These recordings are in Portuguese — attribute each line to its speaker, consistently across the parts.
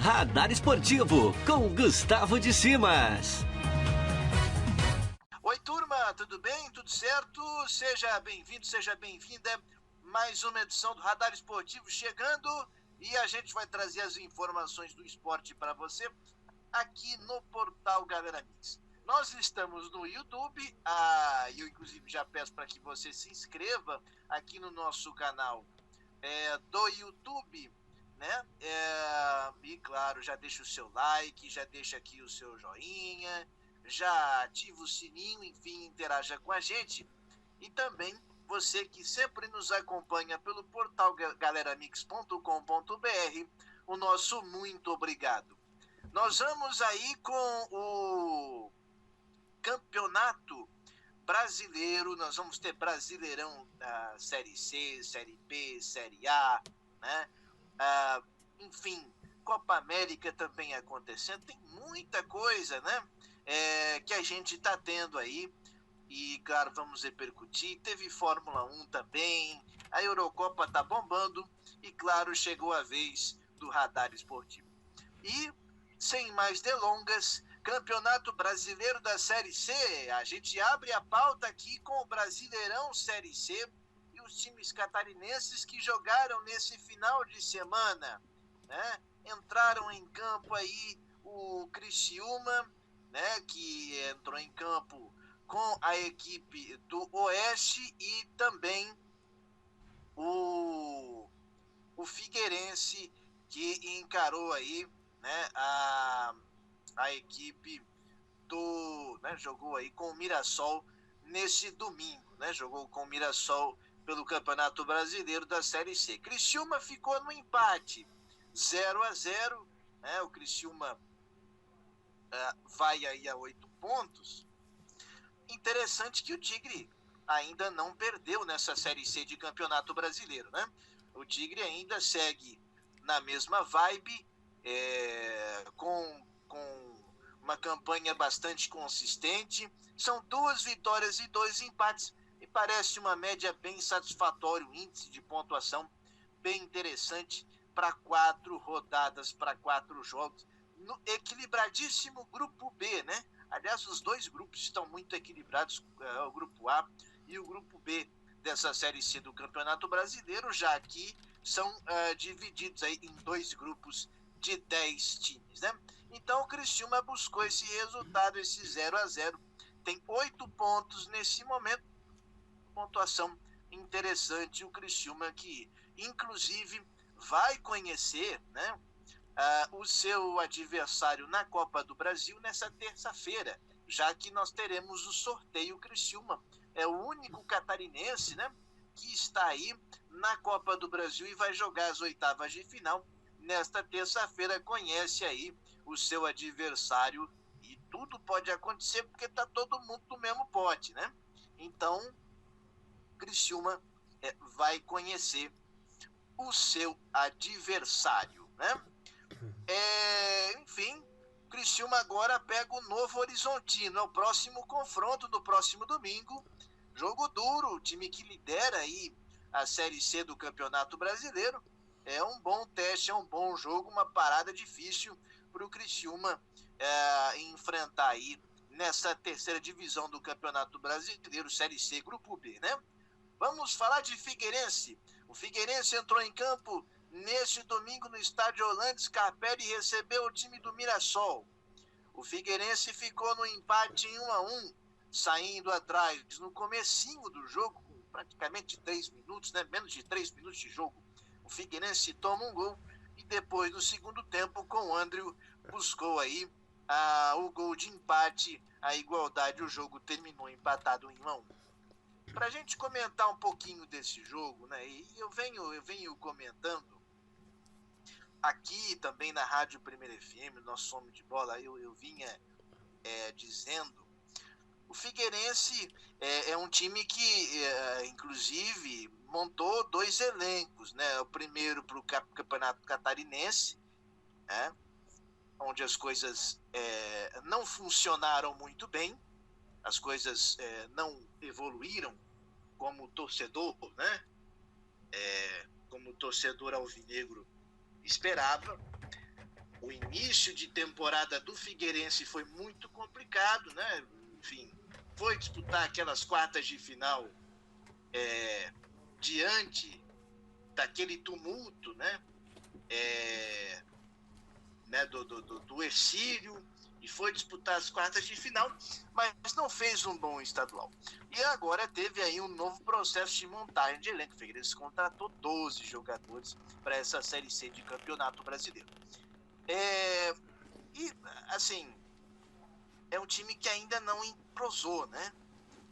Speaker 1: Radar Esportivo, com Gustavo de Simas.
Speaker 2: Oi, turma, tudo bem? Tudo certo? Seja bem-vindo, seja bem-vinda. Mais uma edição do Radar Esportivo chegando e a gente vai trazer as informações do esporte para você aqui no portal Galera Mix. Nós estamos no YouTube, eu inclusive já peço para que você se inscreva aqui no nosso canal do YouTube, né? E claro, já deixa o seu like, já deixa aqui o seu joinha, já ativa o sininho, enfim, interaja com a gente. E também você que sempre nos acompanha pelo portal galeramix.com.br, o nosso muito obrigado. Nós vamos aí com o Campeonato Brasileiro, nós vamos ter Brasileirão da Série C, Série B, Série A, né? Enfim, Copa América também acontecendo, tem muita coisa, né? Que a gente está tendo aí, e claro, vamos repercutir. Teve Fórmula 1 também, a Eurocopa tá bombando, e claro, chegou a vez do Radar Esportivo. E, sem mais delongas, Campeonato Brasileiro da Série C, a gente abre a pauta aqui com o Brasileirão Série C e os times catarinenses que jogaram nesse final de semana, né? Entraram em campo aí o Criciúma, né, que entrou em campo com a equipe do Oeste, e também o Figueirense, que encarou aí, né, a equipe né, jogou aí com o Mirassol nesse domingo, né? Jogou com o Mirassol pelo Campeonato Brasileiro da Série C. Criciúma ficou no empate 0-0, né? O Criciúma vai aí a 8 pontos. Interessante que o Tigre ainda não perdeu nessa Série C de Campeonato Brasileiro, né? O Tigre ainda segue na mesma vibe, com uma campanha bastante consistente. São 2 vitórias e 2 empates, e parece uma média bem satisfatória, um índice de pontuação bem interessante para 4 rodadas, para 4 jogos, no equilibradíssimo grupo B, né? Aliás, os 2 grupos estão muito equilibrados, o grupo A e o grupo B dessa Série C do Campeonato Brasileiro, já que são divididos aí em 2 grupos de 10 times, né? Então o Criciúma buscou esse resultado, esse 0-0, tem 8 pontos nesse momento, pontuação interessante. O Criciúma, que inclusive vai conhecer, né, o seu adversário na Copa do Brasil nessa terça-feira, já que nós teremos o sorteio. O Criciúma é o único catarinense, né, que está aí na Copa do Brasil e vai jogar as oitavas de final nesta terça-feira. Conhece aí o seu adversário, e tudo pode acontecer porque está todo mundo no mesmo pote, né? Então, Criciúma vai conhecer o seu adversário, né? Enfim, Criciúma agora pega o Novo Horizontino, é o próximo confronto do próximo domingo. Jogo duro, o time que lidera aí a Série C do Campeonato Brasileiro. É um bom teste, é um bom jogo, uma parada difícil para o Criciúma enfrentar aí nessa terceira divisão do Campeonato Brasileiro, Série C, Grupo B, né? Vamos falar de Figueirense. O Figueirense entrou em campo neste domingo no estádio Orlando Scarpelli e recebeu o time do Mirassol. O Figueirense ficou no empate em 1-1, saindo atrás no comecinho do jogo, com praticamente 3 minutos, né? Menos de 3 minutos de jogo. O Figueirense toma um gol e depois, no segundo tempo, com o Andrew, buscou aí o gol de empate, a igualdade. O jogo terminou empatado em 1-1. Para a gente comentar um pouquinho desse jogo, né? E eu venho comentando aqui também na Rádio Primeira FM, nosso Homem de Bola, eu vinha dizendo, o Figueirense é um time que, inclusive, montou 2 elencos, né? O primeiro para o Campeonato Catarinense, né? Onde as coisas não funcionaram muito bem, as coisas não evoluíram como torcedor, né? Como o torcedor alvinegro esperava. O início de temporada do Figueirense foi muito complicado, né? Enfim, foi disputar aquelas quartas de final diante daquele tumulto, né? Do Ercílio, e foi disputar as quartas de final, mas não fez um bom estadual. E agora teve aí um novo processo de montagem de elenco. O Figueirense contratou 12 jogadores para essa Série C de Campeonato Brasileiro. E, assim, é um time que ainda não entrosou, né?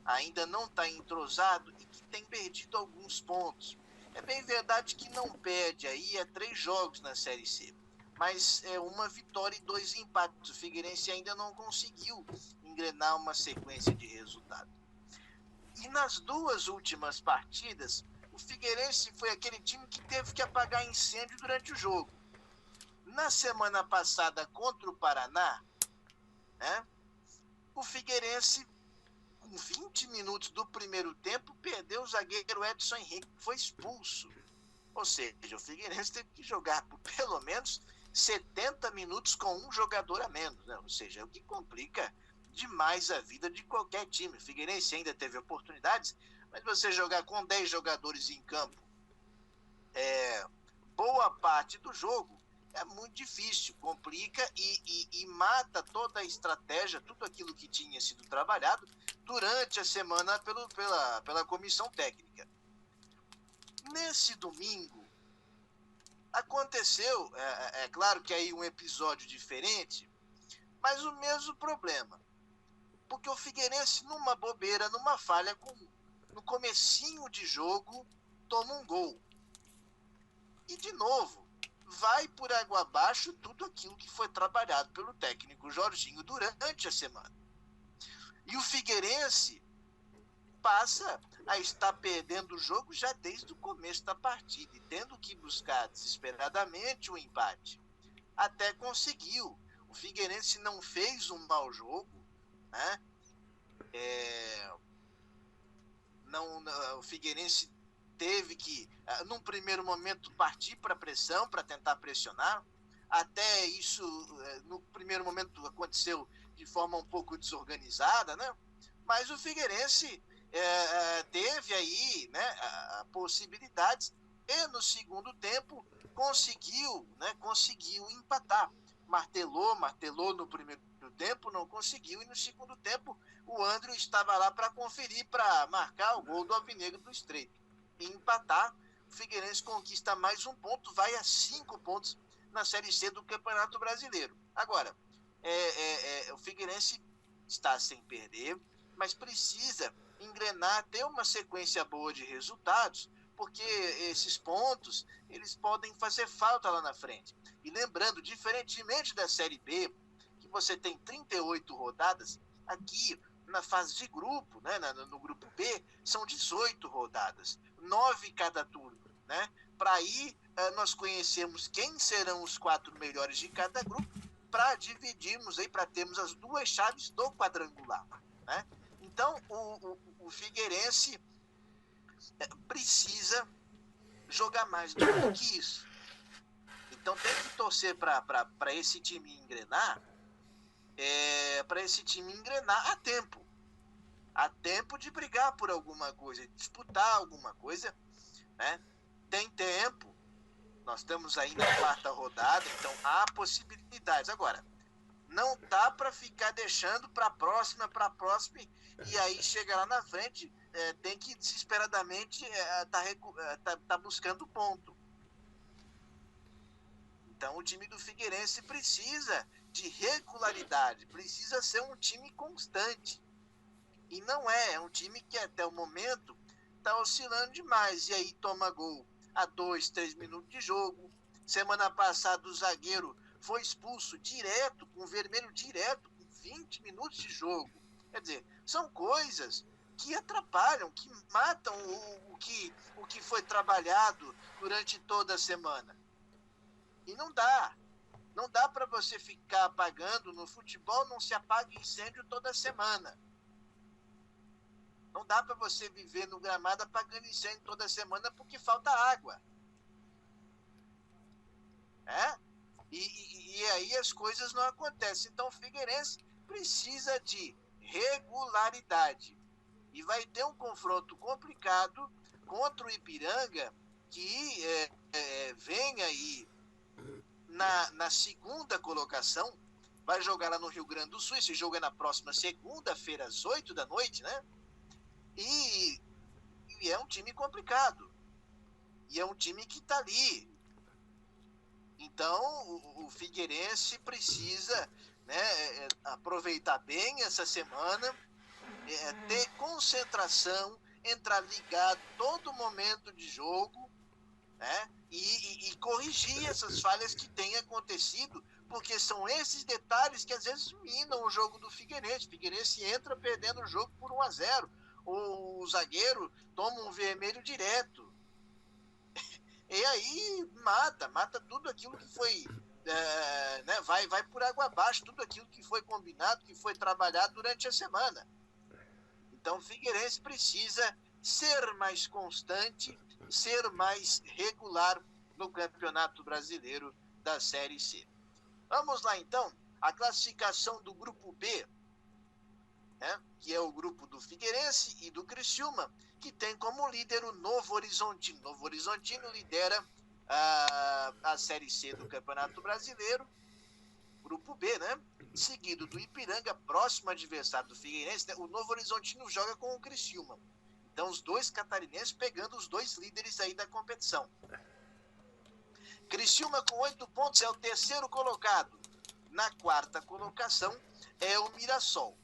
Speaker 2: Ainda não está entrosado e que tem perdido alguns pontos. É bem verdade que não perde aí 3 jogos na Série C, mas é uma vitória e 2 empates. O Figueirense ainda não conseguiu engrenar uma sequência de resultados. E nas 2 últimas partidas, o Figueirense foi aquele time que teve que apagar incêndio durante o jogo. Na semana passada contra o Paraná, né, o Figueirense, com 20 minutos do primeiro tempo, perdeu o zagueiro Edson Henrique, que foi expulso. Ou seja, o Figueirense teve que jogar por pelo menos 70 minutos com um jogador a menos, né? Ou seja, o que complica demais a vida de qualquer time. O Figueirense ainda teve oportunidades, mas você jogar com 10 jogadores em campo boa parte do jogo é muito difícil, complica e mata toda a estratégia, tudo aquilo que tinha sido trabalhado durante a semana pela comissão técnica. Nesse domingo, aconteceu, é claro que aí um episódio diferente, mas o mesmo problema. Porque o Figueirense, numa bobeira, numa falha, no comecinho de jogo, toma um gol. E, de novo, vai por água abaixo tudo aquilo que foi trabalhado pelo técnico Jorginho durante a semana. E o Figueirense passa a estar perdendo o jogo já desde o começo da partida e tendo que buscar desesperadamente o empate. Até conseguiu. O Figueirense não fez um mau jogo, né? O Figueirense teve que, num primeiro momento, partir para a pressão, para tentar pressionar. Até isso, no primeiro momento, aconteceu de forma um pouco desorganizada, né? Mas o Figueirense teve aí, né, possibilidades e no segundo tempo conseguiu empatar. Martelou no primeiro tempo, não conseguiu, e no segundo tempo o André estava lá para conferir, para marcar o gol do Alvinegro do Estreito. E empatar, o Figueirense conquista mais um ponto, vai a 5 pontos na Série C do Campeonato Brasileiro. Agora, o Figueirense está sem perder, mas precisa engrenar, ter uma sequência boa de resultados, porque esses pontos, eles podem fazer falta lá na frente. E lembrando, diferentemente da Série B, que você tem 38 rodadas, aqui na fase de grupo, né, no grupo B, são 18 rodadas, 9 cada turno, né? Para aí nós conhecemos quem serão os 4 melhores de cada grupo, para dividirmos aí, para termos as 2 chaves do quadrangular, né? Então, o Figueirense precisa jogar mais do que isso. Então, tem que torcer para esse time engrenar, a tempo. A tempo de brigar por alguma coisa, de disputar alguma coisa, né? Tem tempo. Nós estamos aí na 4ª rodada, então há possibilidades. Agora, não dá para ficar deixando para a próxima, e aí chega lá na frente, tem que desesperadamente tá buscando ponto. Então o time do Figueirense precisa de regularidade, precisa ser um time constante. E não é um time que até o momento está oscilando demais, e aí toma gol a 2, 3 minutos de jogo. Semana passada o zagueiro foi expulso direto, com vermelho direto, com 20 minutos de jogo. Quer dizer, são coisas que atrapalham, que matam o que foi trabalhado durante toda a semana. E não dá para você ficar apagando. No futebol não se apaga incêndio toda semana. Não dá para você viver no gramado apagando incêndio toda semana porque falta água. E aí aí as coisas não acontecem. Então o Figueirense precisa de regularidade. E vai ter um confronto complicado contra o Ipiranga, que vem aí na segunda colocação, vai jogar lá no Rio Grande do Sul. Esse jogo é na próxima segunda-feira, às 8 da noite, né? E é um time complicado. E é um time que está ali. Então, o Figueirense precisa, né, aproveitar bem essa semana, ter concentração, entrar ligado todo momento de jogo, né, e corrigir essas falhas que têm acontecido, porque são esses detalhes que às vezes minam o jogo do Figueirense. O Figueirense entra perdendo o jogo por 1-0. O zagueiro toma um vermelho direto. E aí mata tudo aquilo que foi, né, vai por água abaixo, tudo aquilo que foi combinado, que foi trabalhado durante a semana. Então o Figueirense precisa ser mais constante, ser mais regular no Campeonato Brasileiro da Série C. Vamos lá então, a classificação do grupo B, né, que é o grupo do Figueirense e do Criciúma, que tem como líder o Novo Horizontino. Novo Horizontino lidera a Série C do Campeonato Brasileiro, grupo B, né? Seguido do Ipiranga, próximo adversário do Figueirense, né? O Novo Horizontino joga com o Criciúma. Então os dois catarinenses pegando os dois líderes aí da competição. Criciúma com 8 pontos é o terceiro colocado. Na quarta colocação é o Mirassol.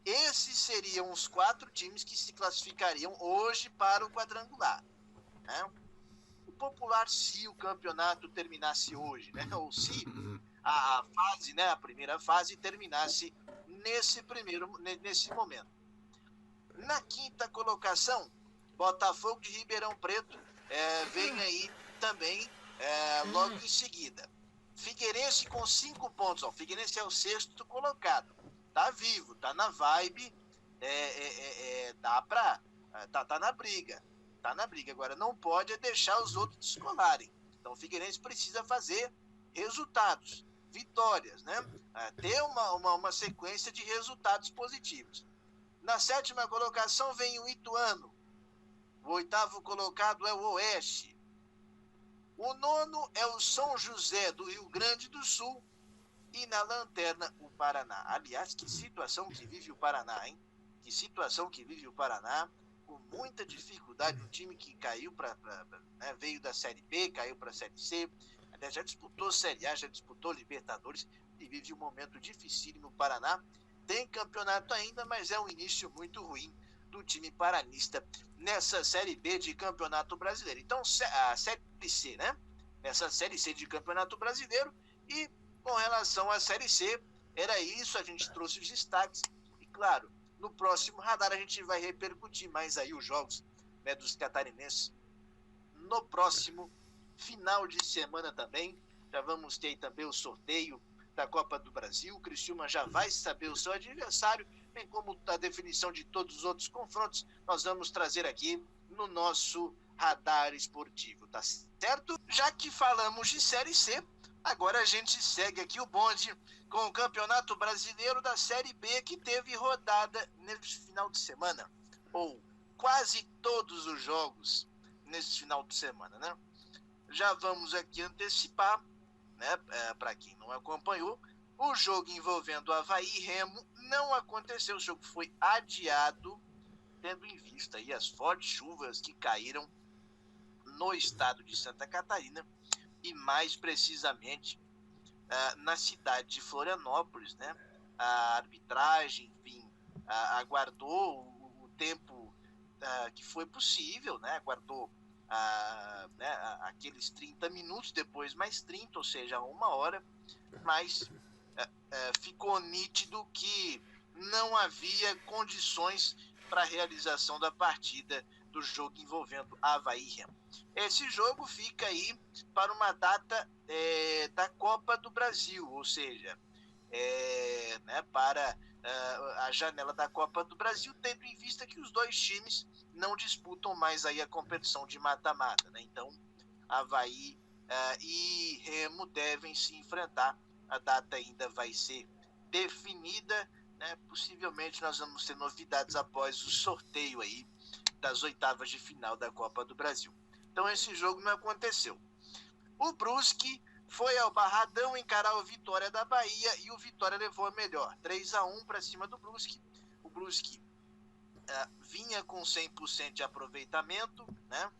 Speaker 2: Esses seriam os 4 times que se classificariam hoje para o quadrangular, né? O popular, se o campeonato terminasse hoje, né? Ou se a fase, né, a primeira fase terminasse nesse momento. Na quinta colocação, Botafogo de Ribeirão Preto vem aí também logo em seguida. Figueirense com 5 pontos. Ó, Figueirense é o sexto colocado. Tá vivo, tá na vibe, tá na briga. Tá na briga. Agora, não pode deixar os outros descolarem. Então, o Figueirense precisa fazer resultados, vitórias, né? Ter uma sequência de resultados positivos. Na sétima colocação vem o Ituano. O oitavo colocado é o Oeste. O nono é o São José do Rio Grande do Sul. E na lanterna, o Paraná. Aliás, que situação que vive o Paraná, hein? Que situação que vive o Paraná, com muita dificuldade. Um time que caiu né, veio da Série B, caiu para a Série C, aliás, já disputou Série A, já disputou Libertadores, e vive um momento dificílimo no Paraná. Tem campeonato ainda, mas é um início muito ruim do time paranista nessa Série B de Campeonato Brasileiro. Então, a Série C, né? Essa Série C de Campeonato Brasileiro. E com relação à Série C, era isso, a gente trouxe os destaques. E claro, no próximo radar a gente vai repercutir mais aí os jogos, né, dos catarinenses. No próximo final de semana também, já vamos ter também o sorteio da Copa do Brasil. O Criciúma já vai saber o seu adversário, bem como a definição de todos os outros confrontos, nós vamos trazer aqui no nosso radar esportivo, tá certo? Já que falamos de Série C, agora a gente segue aqui o bonde com o Campeonato Brasileiro da Série B, que teve rodada nesse final de semana, ou quase todos os jogos nesse final de semana, né? Já vamos aqui antecipar, né, para quem não acompanhou, o jogo envolvendo Avaí e Remo não aconteceu, o jogo foi adiado, tendo em vista aí as fortes chuvas que caíram no estado de Santa Catarina, e mais precisamente na cidade de Florianópolis, né? A arbitragem, enfim, aguardou o tempo que foi possível, né? Aguardou né, aqueles 30 minutos, depois mais 30, ou seja, 1 hora, mas ficou nítido que não havia condições para a realização da partida do jogo envolvendo Avaí e Remo. Esse jogo fica aí para uma data da Copa do Brasil, ou seja, né, para a janela da Copa do Brasil, tendo em vista que os dois times não disputam mais aí a competição de mata-mata, né? Então, Avaí e Remo devem se enfrentar a data ainda vai ser definida, né? Possivelmente nós vamos ter novidades após o sorteio aí das oitavas de final da Copa do Brasil. Então esse jogo não aconteceu. O Brusque foi ao Barradão encarar o Vitória da Bahia e o Vitória levou a melhor. 3-1 para cima do Brusque. O Brusque vinha com 100% de aproveitamento, né?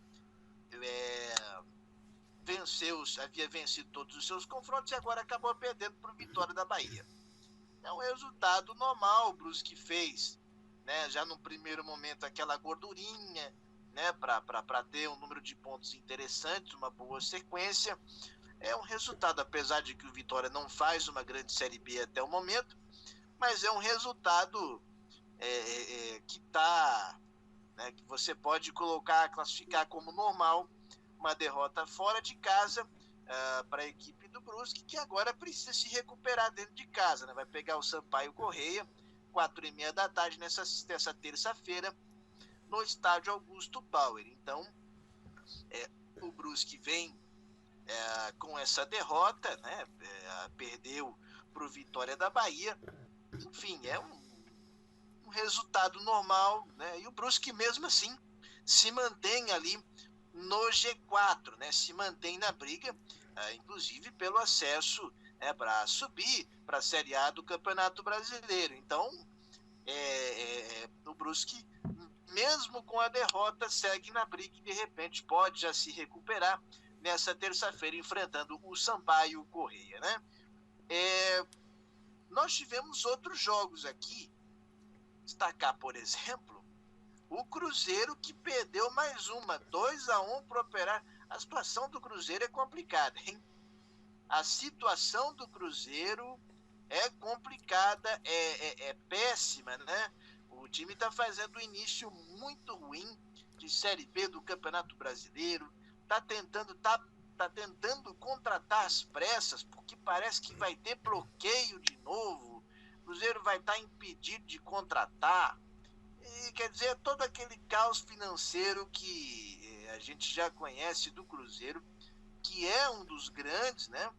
Speaker 2: Havia vencido todos os seus confrontos e agora acabou perdendo para o Vitória da Bahia. É um resultado normal, o Brusque fez, né? Já no primeiro momento aquela gordurinha, né? Para ter um número de pontos interessantes, uma boa sequência. É um resultado, apesar de que o Vitória não faz uma grande Série B até o momento, mas é um resultado que tá, né, que você pode classificar como normal, uma derrota fora de casa para a equipe do Brusque, que agora precisa se recuperar dentro de casa, né? Vai pegar o Sampaio Corrêa, 4h30 da tarde nessa terça-feira, no estádio Augusto Bauer. Então, o Brusque vem com essa derrota, né? Perdeu para o Vitória da Bahia. Enfim, é um resultado normal, né? E o Brusque mesmo assim se mantém ali no G4, né? Se mantém na briga, inclusive pelo acesso para subir para a Série A do Campeonato Brasileiro. Então, o Brusque, mesmo com a derrota, segue na briga e de repente pode já se recuperar nessa terça-feira enfrentando o Sampaio Corrêa, né? Nós tivemos outros jogos aqui. Destacar, por exemplo, o Cruzeiro, que perdeu mais uma, 2-1 para o Operário. A situação do Cruzeiro é complicada, hein? A situação do Cruzeiro é complicada, é péssima, né? O time está fazendo um início muito ruim de Série B do Campeonato Brasileiro, tá tentando contratar às pressas, porque parece que vai ter bloqueio de novo. O Cruzeiro vai estar impedido de contratar. E, quer dizer, todo aquele caos financeiro que a gente já conhece do Cruzeiro, que é um dos grandes, né?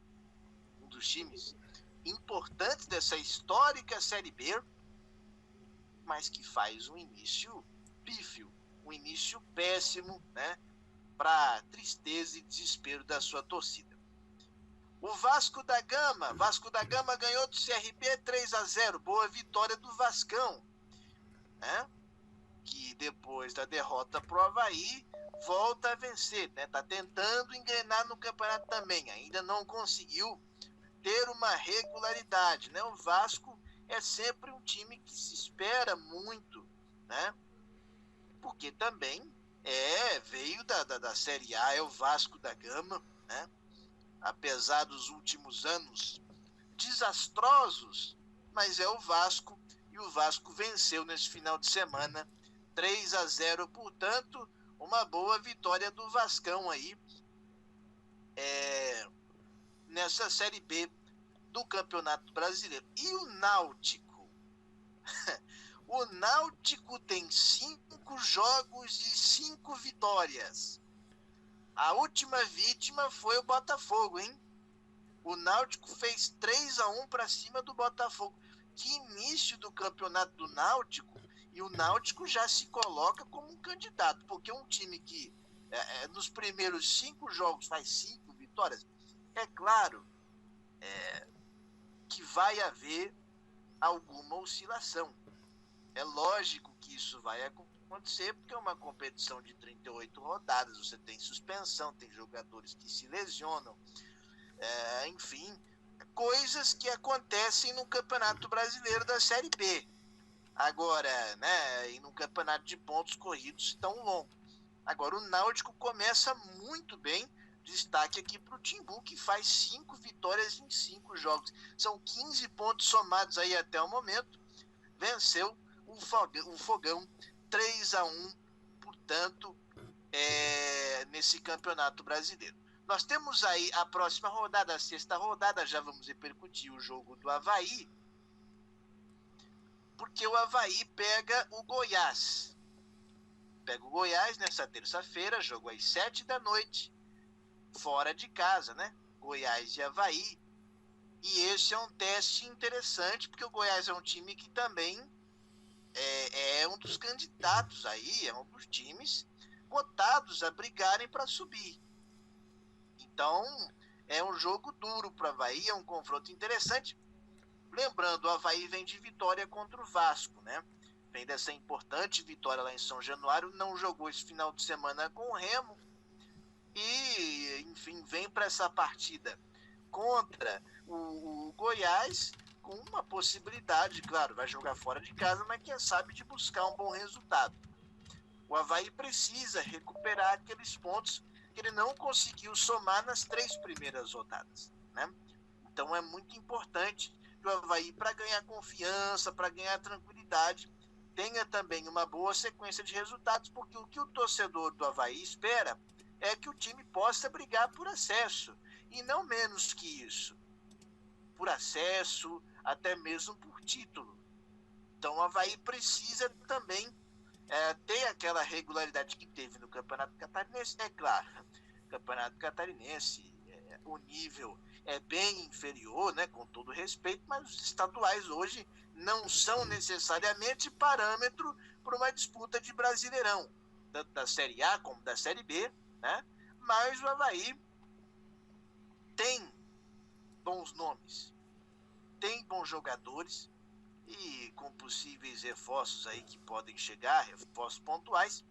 Speaker 2: Um dos times importantes dessa histórica Série B, mas que faz um início pífio, um início péssimo, né? Para tristeza e desespero da sua torcida. O Vasco da Gama ganhou do CRB 3-0, boa vitória do Vascão, né? Que depois da derrota pro Avaí, volta a vencer, né? Tá tentando engrenar no campeonato também, ainda não conseguiu ter uma regularidade, né? O Vasco é sempre um time que se espera muito, né? Porque também veio da Série A, é o Vasco da Gama, né? Apesar dos últimos anos desastrosos, mas é o Vasco, e o Vasco venceu nesse final de semana 3-0, portanto, uma boa vitória do Vascão aí nessa Série B do Campeonato Brasileiro. E o Náutico? O Náutico tem 5 jogos e 5 vitórias. A última vítima foi o Botafogo, hein? O Náutico fez 3-1 para cima do Botafogo. Que início do campeonato do Náutico, e o Náutico já se coloca como um candidato, porque um time que nos primeiros 5 jogos faz 5 vitórias, é claro que vai haver alguma oscilação. É lógico que isso vai acontecer, porque é uma competição de 38 rodadas, você tem suspensão, tem jogadores que se lesionam, enfim, coisas que acontecem no Campeonato Brasileiro da Série B. Agora, né, e num campeonato de pontos corridos tão longo. Agora, o Náutico começa muito bem, destaque aqui para o Timbu, que faz 5 vitórias em 5 jogos. São 15 pontos somados aí até o momento. Venceu o Fogão 3-1, portanto, nesse Campeonato Brasileiro. Nós temos aí a próxima rodada, a 6ª rodada, já vamos repercutir o jogo do Avaí, porque o Avaí pega o Goiás. Pega o Goiás nessa terça-feira, jogo às 7 da noite, fora de casa, né? Goiás e Avaí. E esse é um teste interessante, porque o Goiás é um time que também é um dos candidatos aí, é um dos times cotados a brigarem para subir. Então, é um jogo duro para o Avaí, é um confronto interessante. Lembrando, o Avaí vem de vitória contra o Vasco, né? Vem dessa importante vitória lá em São Januário, não jogou esse final de semana com o Remo e, enfim, vem para essa partida contra o Goiás com uma possibilidade, claro, vai jogar fora de casa, mas quem sabe de buscar um bom resultado. O Avaí precisa recuperar aqueles pontos que ele não conseguiu somar nas 3 primeiras rodadas, né? Então é muito importante que o Avaí, para ganhar confiança, para ganhar tranquilidade, tenha também uma boa sequência de resultados, porque o que o torcedor do Avaí espera é que o time possa brigar por acesso, e não menos que isso, por acesso, até mesmo por título. Então o Avaí precisa também ter aquela regularidade que teve no Campeonato Catarinense. É claro, Campeonato Catarinense, o nível é bem inferior, né, com todo respeito, mas os estaduais hoje não são necessariamente parâmetro para uma disputa de Brasileirão, tanto da Série A como da Série B, né? Mas o Avaí tem bons nomes, tem bons jogadores e com possíveis reforços aí que podem chegar, reforços pontuais,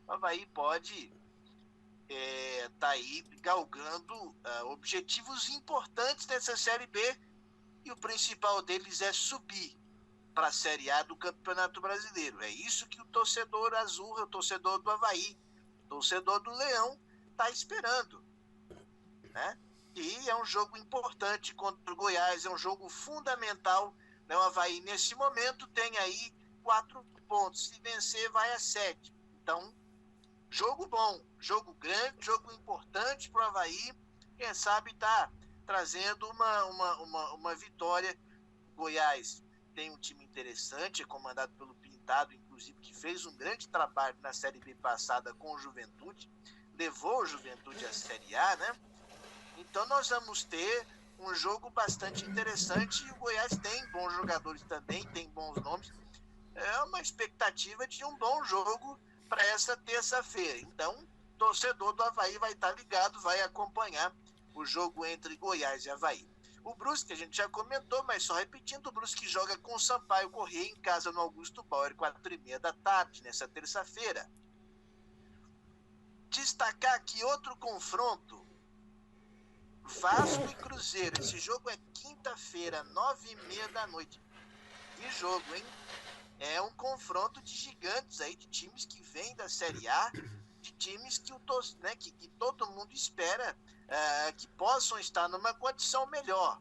Speaker 2: o Avaí pode tá aí galgando objetivos importantes nessa Série B, e o principal deles é subir para a Série A do Campeonato Brasileiro. É isso que o torcedor azul, o torcedor do Avaí, o torcedor do Leão está esperando, né? E é um jogo importante contra o Goiás, é um jogo fundamental, né? O Avaí nesse momento tem aí 4 pontos, se vencer vai a 7. Então, jogo bom, jogo grande, jogo importante para o Avaí. Quem sabe está trazendo uma vitória. Goiás tem um time interessante, é comandado pelo Pintado, inclusive, que fez um grande trabalho na Série B passada com o Juventude, levou o Juventude à Série A, né? Então nós vamos ter um jogo bastante interessante, e o Goiás tem bons jogadores também, tem bons nomes. É uma expectativa de um bom jogo para essa terça-feira. Então, torcedor do Avaí vai estar ligado, vai acompanhar o jogo entre Goiás e Avaí. O Brusque, a gente já comentou, mas só repetindo, o Brusque joga com o Sampaio Corrêa em casa no Augusto Bauer, 4h30 da tarde, nessa terça-feira. Destacar aqui outro confronto, Vasco e Cruzeiro. Esse jogo é quinta-feira, 9h30 da noite. Que jogo, hein? É um confronto de gigantes aí, de times que vêm da Série A, de times que, que todo mundo espera que possam estar numa condição melhor,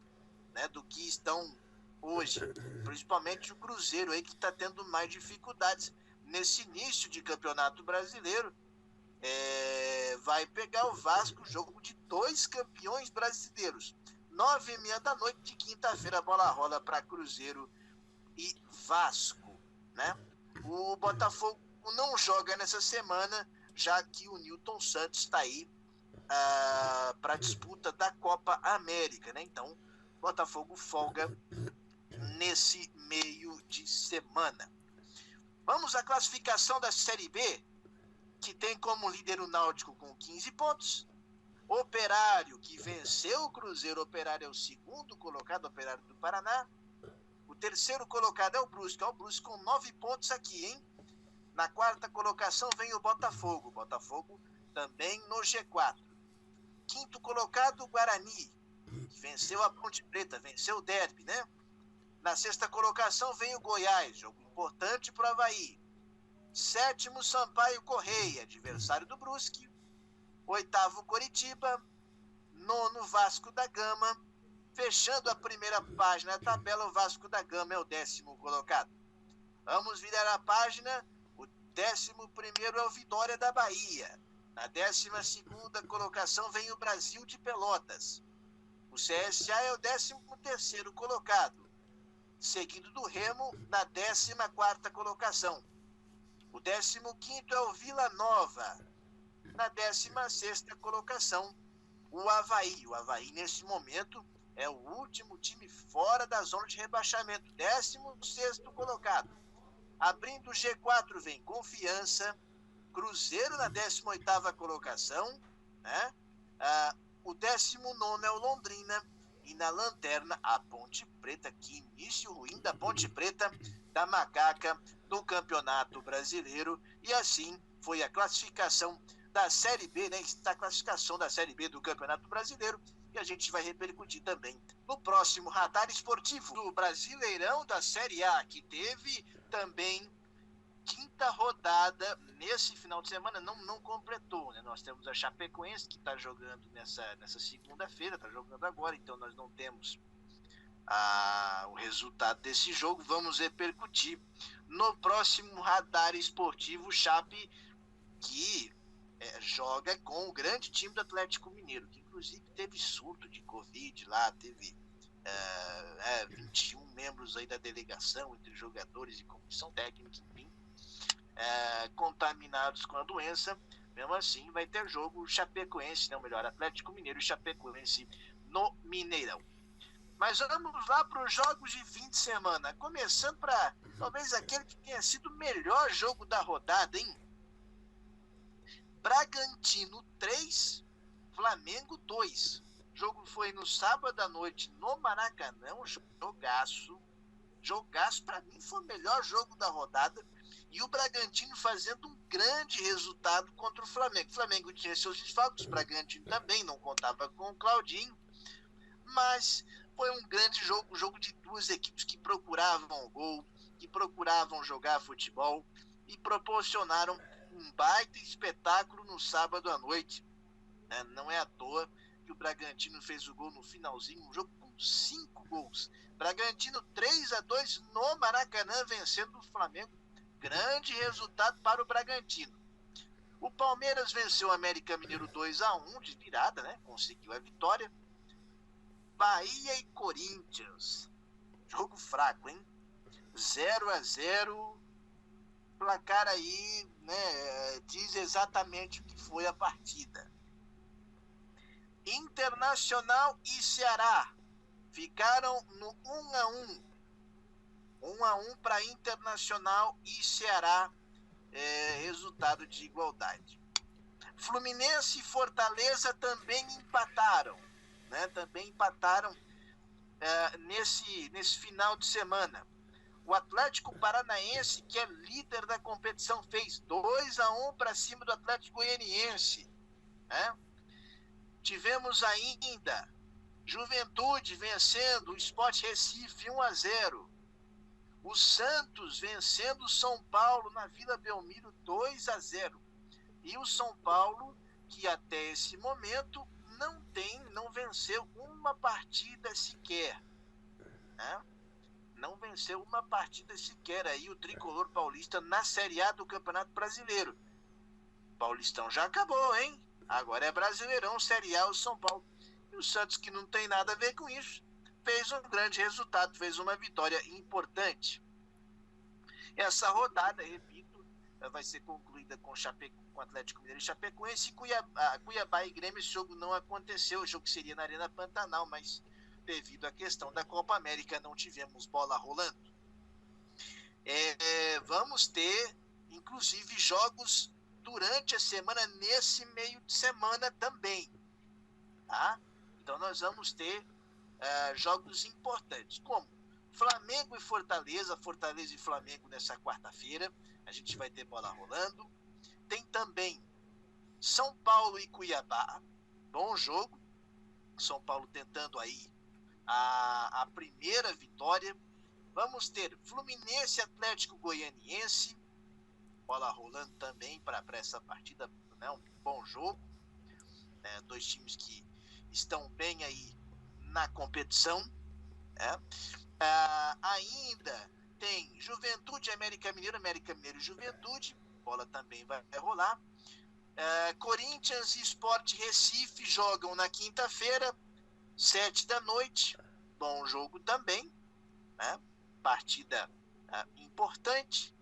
Speaker 2: né, do que estão hoje. Principalmente o Cruzeiro aí, que está tendo mais dificuldades nesse início de Campeonato Brasileiro. Vai pegar o Vasco, jogo de 2 campeões brasileiros. 9h30 da noite de quinta-feira, a bola rola para Cruzeiro e Vasco, né? O Botafogo não joga nessa semana, já que o Newton Santos está aí para a disputa da Copa América, né? Então, o Botafogo folga nesse meio de semana. Vamos à classificação da Série B, que tem como líder o Náutico com 15 pontos. Operário, que venceu o Cruzeiro, Operário é o segundo colocado, Operário do Paraná. O terceiro colocado é o Brusque com 9 pontos aqui, hein? Na quarta colocação vem o Botafogo também no G4. Quinto colocado, o Guarani, que venceu a Ponte Preta, venceu o Derby, né? Na sexta colocação vem o Goiás, jogo importante para o Avaí. Sétimo, Sampaio Corrêa, adversário do Brusque. Oitavo, Coritiba. Nono, Vasco da Gama. Fechando a primeira página da tabela, o Vasco da Gama é o 10º colocado. Vamos virar a página. O 11º é o Vitória da Bahia. Na 12ª colocação vem o Brasil de Pelotas. O CSA é o 13º colocado, seguido do Remo na 14ª colocação. O 15º é o Vila Nova. Na 16ª colocação, o Avaí. O Avaí, nesse momento, é o último time fora da zona de rebaixamento, 16º colocado. Abrindo o G4 vem Confiança, Cruzeiro na 18ª colocação, né? O 19º é o Londrina e na lanterna a Ponte Preta. Que início ruim da Ponte Preta, da Macaca, do Campeonato Brasileiro. E assim foi a classificação da Série B, né? Está a classificação da Série B do Campeonato Brasileiro, e a gente vai repercutir também no próximo Radar Esportivo do Brasileirão da Série A, que teve também quinta rodada nesse final de semana, não completou, né? Nós temos a Chapecoense, que está jogando nessa segunda-feira, está jogando agora, então nós não temos o resultado desse jogo. Vamos repercutir no próximo Radar Esportivo. Chape, que joga com o grande time do Atlético Mineiro, que inclusive teve surto de Covid lá, teve 21 membros aí da delegação, entre jogadores e comissão técnica, enfim, contaminados com a doença. Mesmo assim, vai ter jogo Chapecoense, não, melhor, Atlético Mineiro e Chapecoense no Mineirão. Mas vamos lá para os jogos de fim de semana, começando para talvez aquele que tenha sido o melhor jogo da rodada, hein? Bragantino 3, Flamengo 2. O jogo foi no sábado à noite no Maracanã, um jogaço, para mim foi o melhor jogo da rodada, e o Bragantino fazendo um grande resultado contra o Flamengo. O Flamengo tinha seus desfalques, o Bragantino também não contava com o Claudinho, mas foi um grande jogo, um jogo de duas equipes que procuravam o gol, que procuravam jogar futebol e proporcionaram um baita espetáculo no sábado à noite. Não é à toa que o Bragantino fez o gol no finalzinho, um jogo com 5 gols. Bragantino 3-2 no Maracanã, vencendo o Flamengo. Grande resultado para o Bragantino. O Palmeiras venceu o América Mineiro 2-1 de virada, né? Conseguiu a vitória. Bahia e Corinthians. Jogo fraco, hein? 0-0. Placar aí, né, diz exatamente o que foi a partida. Internacional e Ceará ficaram no 1-1. 1-1 para Internacional e Ceará, resultado de igualdade. Fluminense e Fortaleza também empataram, né? Também empataram nesse final de semana. O Atlético Paranaense, que é líder da competição, fez 2-1 para cima do Atlético Goianiense, né? Tivemos ainda Juventude vencendo o Sport Recife 1-0. O Santos vencendo o São Paulo na Vila Belmiro 2-0. E o São Paulo, que até esse momento não venceu uma partida sequer, né? Não venceu uma partida sequer aí o tricolor paulista na Série A do Campeonato Brasileiro. Paulistão já acabou, hein? Agora é Brasileirão, Série A, o São Paulo. E o Santos, que não tem nada a ver com isso, fez um grande resultado, fez uma vitória importante. Essa rodada, repito, vai ser concluída com o Atlético Mineiro e Chapecoense. Cuiabá e Grêmio, esse jogo não aconteceu, o jogo seria na Arena Pantanal, mas devido à questão da Copa América não tivemos bola rolando. Vamos ter, inclusive, jogos durante a semana, nesse meio de semana também, tá? Então nós vamos ter jogos importantes, como Flamengo e Fortaleza e Flamengo nessa quarta-feira, a gente vai ter bola rolando. Tem também São Paulo e Cuiabá, bom jogo, São Paulo tentando aí a primeira vitória. Vamos ter Fluminense e Atlético Goianiense, bola rolando também para essa partida, né? Um bom jogo, né? Dois times que estão bem aí na competição, né? Ainda tem Juventude, América Mineiro e Juventude, bola também vai rolar. Corinthians e Sport Recife jogam na quinta-feira, 7h, bom jogo também, né? Partida importante.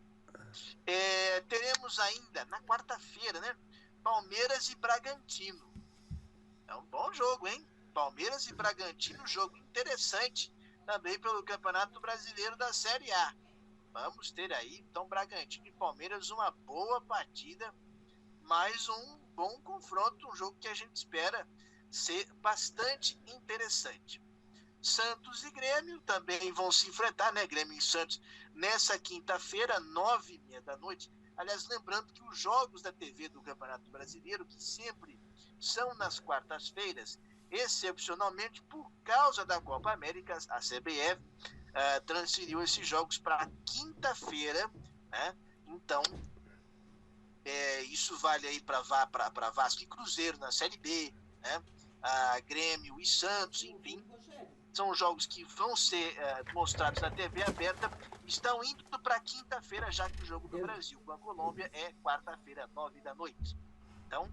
Speaker 2: Teremos ainda na quarta-feira, né? Palmeiras e Bragantino. É um bom jogo, hein? Palmeiras e Bragantino, jogo interessante também pelo Campeonato Brasileiro da Série A. Vamos ter aí, então, Bragantino e Palmeiras, uma boa partida, mais um bom confronto, um jogo que a gente espera ser bastante interessante. Santos e Grêmio também vão se enfrentar, né? Grêmio e Santos nessa quinta-feira, 9h30 da noite. Aliás, lembrando que os jogos da TV do Campeonato Brasileiro, que sempre são nas quartas-feiras, excepcionalmente por causa da Copa América, a CBF transferiu esses jogos para quinta-feira, né? Então, isso vale aí para Vasco e Cruzeiro na Série B, né? Grêmio e Santos, enfim. São jogos que vão ser mostrados na TV aberta, estão indo para quinta-feira, já que o jogo do Brasil com a Colômbia é quarta-feira, 9h da noite. Então,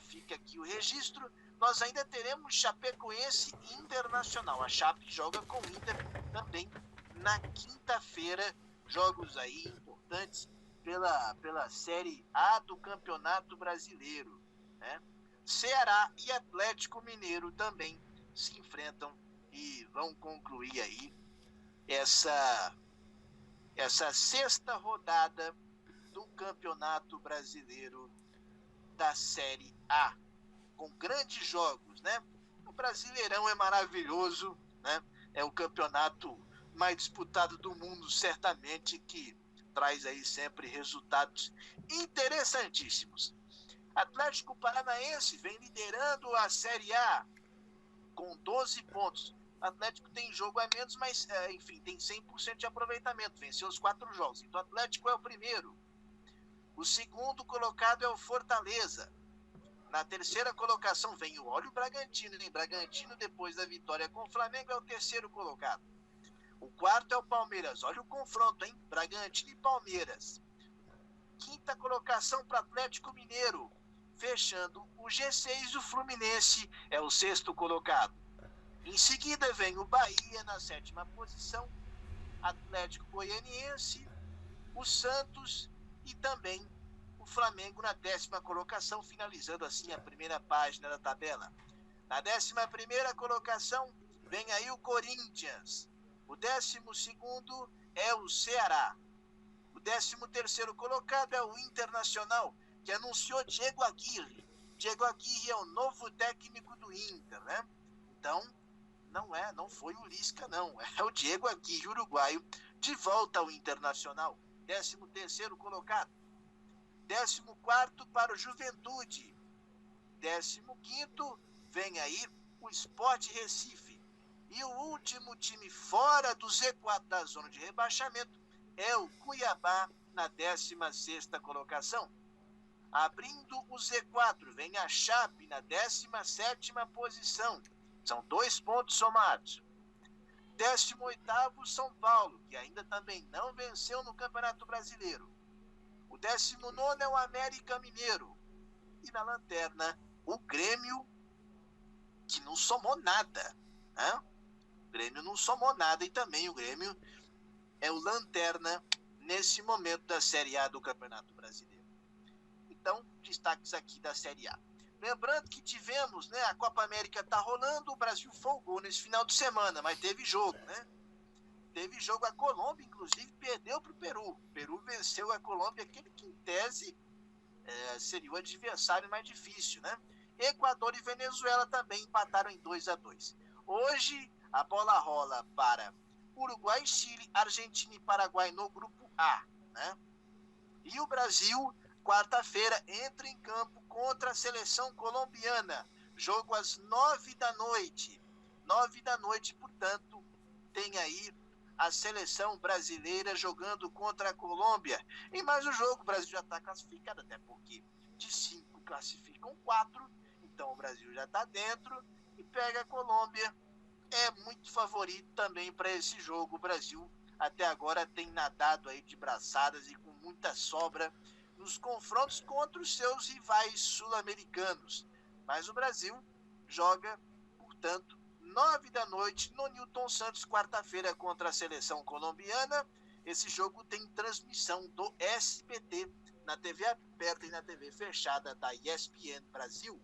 Speaker 2: fica aqui o registro. Nós ainda teremos Chapecoense e Internacional. A Chape joga com o Inter também na quinta-feira. Jogos aí importantes pela Série A do Campeonato Brasileiro, né? Ceará e Atlético Mineiro também se enfrentam e vão concluir aí essa sexta rodada do Campeonato Brasileiro da Série A, com grandes jogos, né? O Brasileirão é maravilhoso, né? É o campeonato mais disputado do mundo, certamente, que traz aí sempre resultados interessantíssimos. Atlético Paranaense vem liderando a Série A com 12 pontos. O Atlético tem jogo a menos, mas, enfim, tem 100% de aproveitamento. Venceu os 4 jogos. Então, o Atlético é o primeiro. O segundo colocado é o Fortaleza. Na terceira colocação vem o Bragantino. Hein? Bragantino, depois da vitória com o Flamengo, é o terceiro colocado. O quarto é o Palmeiras. Olha o confronto, hein? Bragantino e Palmeiras. Quinta colocação para o Atlético Mineiro. Fechando o G6, o Fluminense é o sexto colocado. Em seguida vem o Bahia na sétima posição, Atlético Goianiense, o Santos e também o Flamengo na 10ª colocação, finalizando assim a primeira página da tabela. Na 11ª colocação vem aí o Corinthians. O 12º é o Ceará. O 13º colocado é o Internacional, que anunciou Diego Aguirre. Diego Aguirre é o novo técnico do Inter, né? Então, não foi o Lisca, não. É o Diego Aguirre, uruguaio, de volta ao Internacional. 13º colocado. 14º para o Juventude. 15º vem aí o Sport Recife. E o último time fora do Z4 da zona de rebaixamento é o Cuiabá na 16ª colocação. Abrindo o Z4, vem a Chape na 17ª posição. São 2 pontos somados. 18º, São Paulo, que ainda também não venceu no Campeonato Brasileiro. O 19º é o América Mineiro. E na lanterna, o Grêmio, que não somou nada. Né? O Grêmio não somou nada e também o Grêmio é o lanterna nesse momento da Série A do Campeonato Brasileiro. Então, destaques aqui da Série A. Lembrando que tivemos, né, a Copa América tá rolando, o Brasil folgou nesse final de semana, mas teve jogo, né? Teve jogo, a Colômbia, inclusive, perdeu para o Peru. O Peru venceu a Colômbia, aquele que, em tese, seria o adversário mais difícil, né? Equador e Venezuela também empataram em 2-2. Hoje, a bola rola para Uruguai, Chile, Argentina e Paraguai no grupo A, né? E o Brasil, quarta-feira, entra em campo contra a seleção colombiana. Jogo às 9h da noite. 9h da noite, portanto, tem aí a seleção brasileira jogando contra a Colômbia. E mais o jogo, o Brasil já está classificado, até porque de 5 classificam 4. Então o Brasil já está dentro e pega a Colômbia. É muito favorito também para esse jogo. O Brasil até agora tem nadado aí de braçadas e com muita sobra nos confrontos contra os seus rivais sul-americanos. Mas o Brasil joga, portanto, 9h da noite no Newton Santos, quarta-feira, contra a seleção colombiana. Esse jogo tem transmissão do SBT na TV aberta e na TV fechada da ESPN Brasil.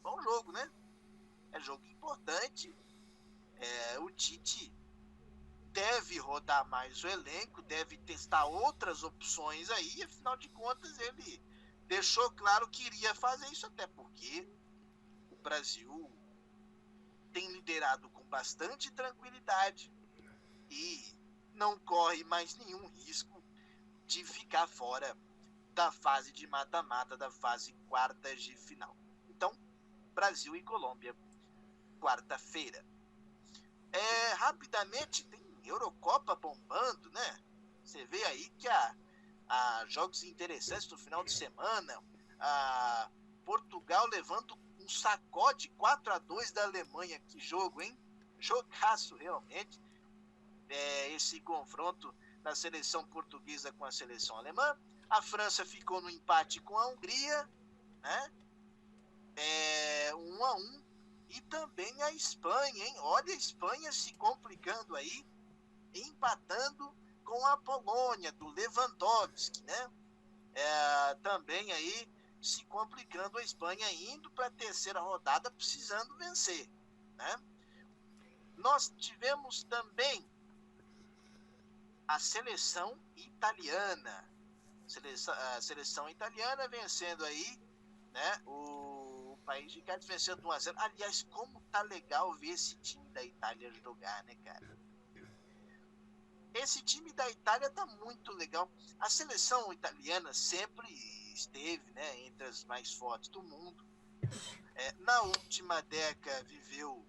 Speaker 2: bom jogo, né? É jogo importante. O Tite deve rodar mais o elenco, deve testar outras opções aí, afinal de contas ele deixou claro que iria fazer isso, até porque o Brasil tem liderado com bastante tranquilidade e não corre mais nenhum risco de ficar fora da fase de mata-mata, da fase quartas de final. Então, Brasil e Colômbia, quarta-feira. Rapidamente, tem Eurocopa bombando, né? Você vê aí que há jogos interessantes no final de semana. Portugal levando um sacode 4-2 da Alemanha. Que jogo, hein? Jogaço, realmente. Esse confronto da seleção portuguesa com a seleção alemã. A França ficou no empate com a Hungria, né? 1-1. E também a Espanha, hein? Olha a Espanha se complicando aí, empatando com a Polônia, do Lewandowski, né? Também aí se complicando a Espanha, indo para a terceira rodada, precisando vencer, né? Nós tivemos também a seleção italiana. A seleção italiana vencendo aí, né? O país de Gales vencendo 1-0. Aliás, como tá legal ver esse time da Itália jogar, né, cara? Esse time da Itália tá muito legal. A seleção italiana sempre esteve, né, entre as mais fortes do mundo. Na última década viveu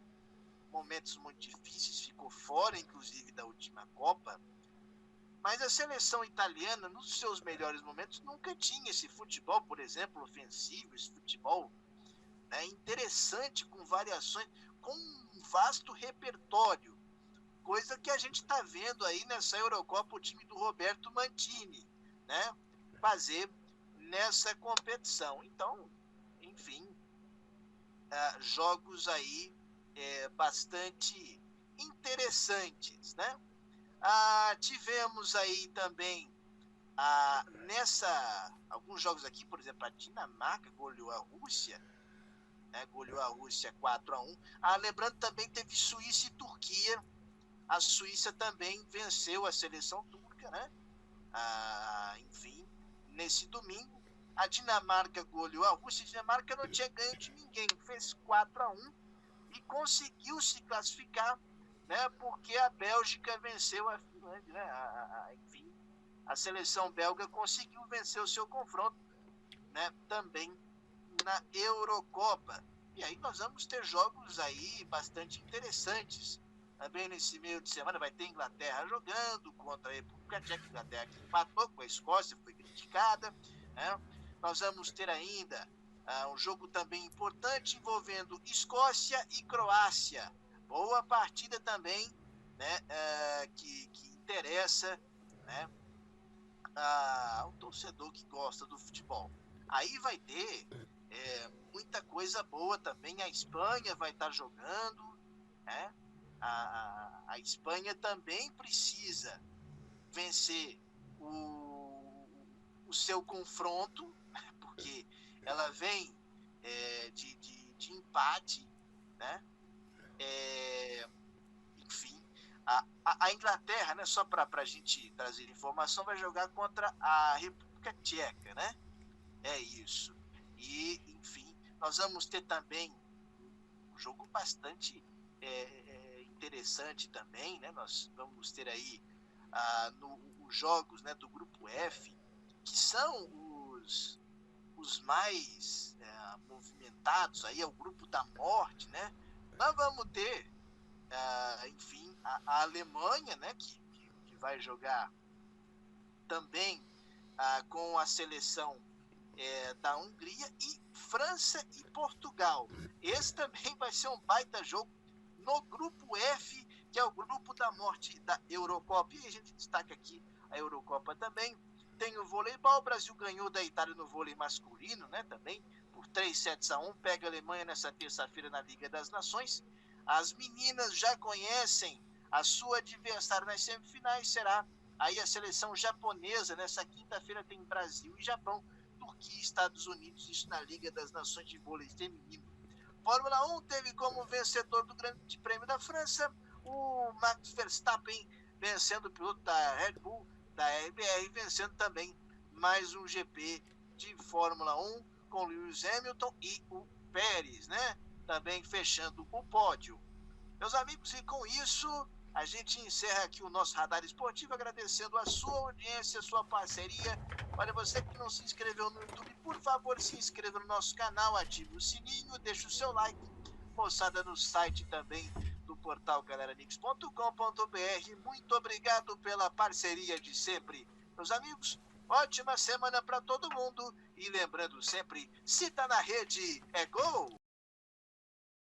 Speaker 2: momentos muito difíceis, ficou fora, inclusive, da última Copa. Mas a seleção italiana, nos seus melhores momentos, nunca tinha esse futebol, por exemplo, ofensivo, esse futebol, né, interessante, com variações, com um vasto repertório. Coisa que a gente está vendo aí nessa Eurocopa, o time do Roberto Mantini, né, fazer nessa competição. Então, enfim, jogos aí bastante interessantes, né? Tivemos aí também alguns jogos aqui, por exemplo, a Dinamarca goleou a Rússia, né? Goleou a Rússia 4-1. Lembrando, também teve Suíça e Turquia. A Suíça também venceu a seleção turca, né? Enfim, nesse domingo. A Dinamarca goleou a Rússia. A Dinamarca não tinha ganho de ninguém, fez 4-1 e conseguiu se classificar, né? Porque a Bélgica venceu a Finlândia, né? Enfim, a seleção belga conseguiu vencer o seu confronto, né? Também na Eurocopa. E aí nós vamos ter jogos aí bastante interessantes. Também nesse meio de semana vai ter Inglaterra jogando contra a República Tcheca. Inglaterra que empatou com a Escócia, foi criticada, né? Nós vamos ter ainda um jogo também importante envolvendo Escócia e Croácia. Boa partida também, né? Que interessa, né, ao torcedor que gosta do futebol. Aí vai ter muita coisa boa também. A Espanha vai estar jogando, né? A Espanha também precisa vencer o seu confronto, porque ela vem de empate, né? Enfim, a Inglaterra, né, só para a gente trazer informação, vai jogar contra a República Tcheca, né? É isso. E, enfim, nós vamos ter também um jogo bastante interessante também, né? Nós vamos ter aí os jogos, né, do grupo F, que são os mais movimentados, aí é o grupo da morte, né? Nós vamos ter, enfim, a Alemanha, né, que vai jogar também com a seleção da Hungria, e França e Portugal. Esse também vai ser um baita jogo no grupo F, que é o grupo da morte da Eurocopa. E a gente destaca aqui a Eurocopa também. Tem o voleibol, o Brasil ganhou da Itália no vôlei masculino, né, também, por 3-1, pega a Alemanha nessa terça-feira na Liga das Nações. As meninas já conhecem a sua adversária nas semifinais, será aí a seleção japonesa. Nessa quinta-feira tem Brasil e Japão, Turquia e Estados Unidos, isso na Liga das Nações de vôlei feminino. Fórmula 1 teve como vencedor do Grande Prêmio da França o Max Verstappen, vencendo o piloto da Red Bull, da RBR, vencendo também mais um GP de Fórmula 1 com Lewis Hamilton e o Pérez, né? Também fechando o pódio. Meus amigos, e com isso a gente encerra aqui o nosso Radar Esportivo, agradecendo a sua audiência, a sua parceria. Olha, você que não se inscreveu no YouTube, por favor, se inscreva no nosso canal, ative o sininho, deixe o seu like, moçada, no site também do portal galerinix.com.br. Muito obrigado pela parceria de sempre. Meus amigos, ótima semana para todo mundo. E lembrando sempre, se tá na rede, é gol!